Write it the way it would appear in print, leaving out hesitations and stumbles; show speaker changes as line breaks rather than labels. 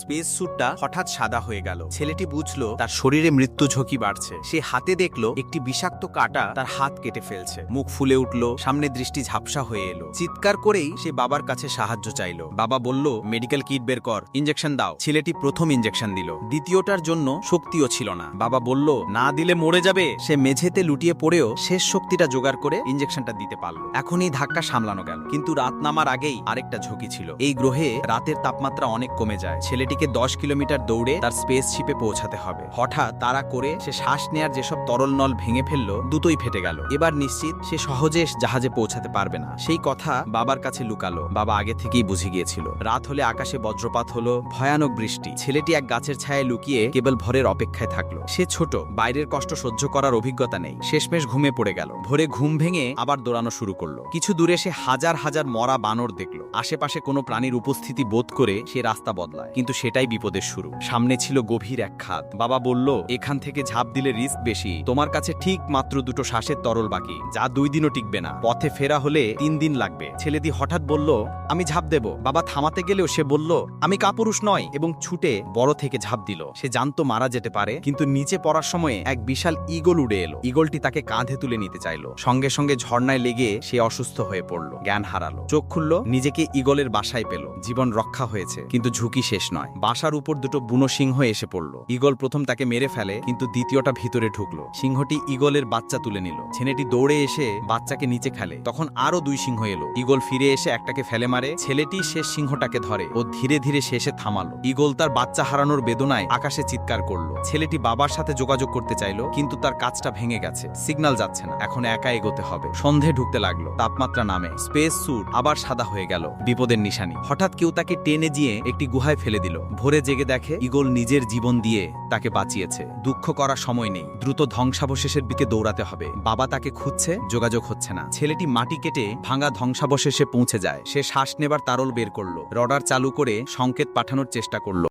Space স্যুটটা হঠাৎ সাদা হয়ে গেল। ছেলেটি বুঝল তার শরীরে মৃত্যু ঝুঁকি বাড়ছে। সে হাতে দেখল একটি বিষাক্ত কাঁটা তার হাত কেটে ফেলছে। মুখ ফুলে উঠল, সামনে দৃষ্টি ঝাপসা হয়ে এলো। চিৎকার করেই সে বাবার কাছে সাহায্য চাইল। বাবা বলল, মেডিকেল কিট বের কর, ইঞ্জেকশন দাও। ছেলেটি প্রথম ইঞ্জেকশন দিল, দ্বিতীয়টার জন্য শক্তিও ছিল না। বাবা বলল, না দিলে মরে যাবে। সে মেঝেতে লুটিয়ে পড়েও শেষ শক্তিটা জোগাড় করে ইঞ্জেকশনটা দিতে পারল। এখনই ধাক্কা সামলানো গেল, কিন্তু রাত নামার আগেই আরেকটা ঝুঁকি ছিল। এই গ্রহে রাতের তাপমাত্রা অনেক কমে যায়। ছেলেটিকে 10 কিলোমিটার দৌড়ে তার স্পেস শিপে পৌঁছাতে হবে। হঠাৎ তাড়া করে সে শ্বাস নেয়ার যেসব তরল নল ভেঙে ফেললো, দুটোই ফেটে গেল। এবার নিশ্চিত সে সহজে জাহাজে পৌঁছাতে পারবে না। সেই কথা বাবার কাছে লুকালো। বাবা আগে থেকেই বুঝে গিয়েছিল। রাত হলে আকাশে বজ্রপাত হলো, ভয়ানক বৃষ্টি। ছেলেটি এক গাছের ছায়ায় লুকিয়ে কেবল ভোরের অপেক্ষায় থাকলো। সে ছোট, বাইরের কষ্ট সহ্য করার অভিজ্ঞতা নেই। শেষমেশ ঘুমে পড়ে গেল। ভোরে ঘুম ভেঙে আবার দৌড়ানো শুরু করলো। কিছু দূরে সে হাজার হাজার মরা বানর দেখলো। আশেপাশে কোনো প্রাণীর উপস্থিতি বোধ করে সে রাস্তা বদলায়, কিন্তু সেটাই বিপদের শুরু। সামনে ছিল গভীর এক খাদ। বাবা বলল, এখান থেকে ঝাঁপ দিলে রিস্ক বেশি। তোমার কাছে ঠিক মাত্র দুটো শ্বাসের তরল বাকি, যা 2 দিনও টিকবে না। পথে ফেরা হলে 3 দিন লাগবে। ছেলেটি হঠাৎ বলল, আমি ঝাঁপ দেব। বাবা থামাতে গেলেও সে বলল, আমি কাপুরুষ নয়, এবং ছুটে বড় থেকে ঝাঁপ দিল। সে জানতো মারা যেতে পারে, কিন্তু নিচে পড়ার সময়ে এক বিশাল ঈগল উড়ে এলো। ঈগলটি তাকে কাঁধে তুলে নিতে চাইলো। সঙ্গে সঙ্গে ঝর্ণায় লেগে সে অসুস্থ হয়ে পড়ল, জ্ঞান হারালো। চোখ খুলল, নিজেকে ঈগলের বাসায় পেল। জীবন রক্ষা হয়েছে, কিন্তু ঝুঁকি শেষ নয়। বাসার উপর দুটো বুনো সিংহ এসে পড়ল। ঈগল প্রথম তাকে মেরে ফেলে, কিন্তু দ্বিতীয়টা ভিতরে ঢুকলো। সিংহটি ঈগলের বাচ্চা তুলে নিল। ছেলেটি দৌড়ে এসে বাচ্চাকে নিচে খেলে। তখন আরো 2 সিংহ এলো। ঈগল ফিরে এসে একটাকে ফেলে মারে। ছেলেটি শেষ সিংহটাকে ধরে ও ধীরে ধীরে শেষে থামালো। ঈগল তার বাচ্চা হারানোর বেদনায় আকাশে চিৎকার করলো। ছেলেটি বাবার সাথে যোগাযোগ করতে চাইলো, কিন্তু তার কাজটা ভেঙে গেছে। সিগন্যাল যাচ্ছে না। এখন একা এগোতে হবে। সন্ধে ঢুকতে লাগলো। তাপমাত্রা নামে। স্পেস স্যুট আবার সাদা হয়ে গেল, বিপদের নিশানি। হঠাৎ কেউ তাকে টেনে গিয়ে একটি গুহায় ফেলে দিল। ভোরে জেগে দেখে ঈগল নিজের জীবন দিয়ে তাকে বাঁচিয়েছে। দুঃখ করার সময় নেই, দ্রুত ধ্বংসাবশেষের দিকে দৌড়াতে হবে। বাবা তাকে খুঁজছে, যোগাযোগ হচ্ছে না। ছেলেটি মাটি কেটে ভাঙা ধ্বংসাবশেষে পৌঁছে যায়। সে শ্বাস নেবার তারল বের করলো, রডার চালু করে সংকেত পাঠানোর চেষ্টা করলো।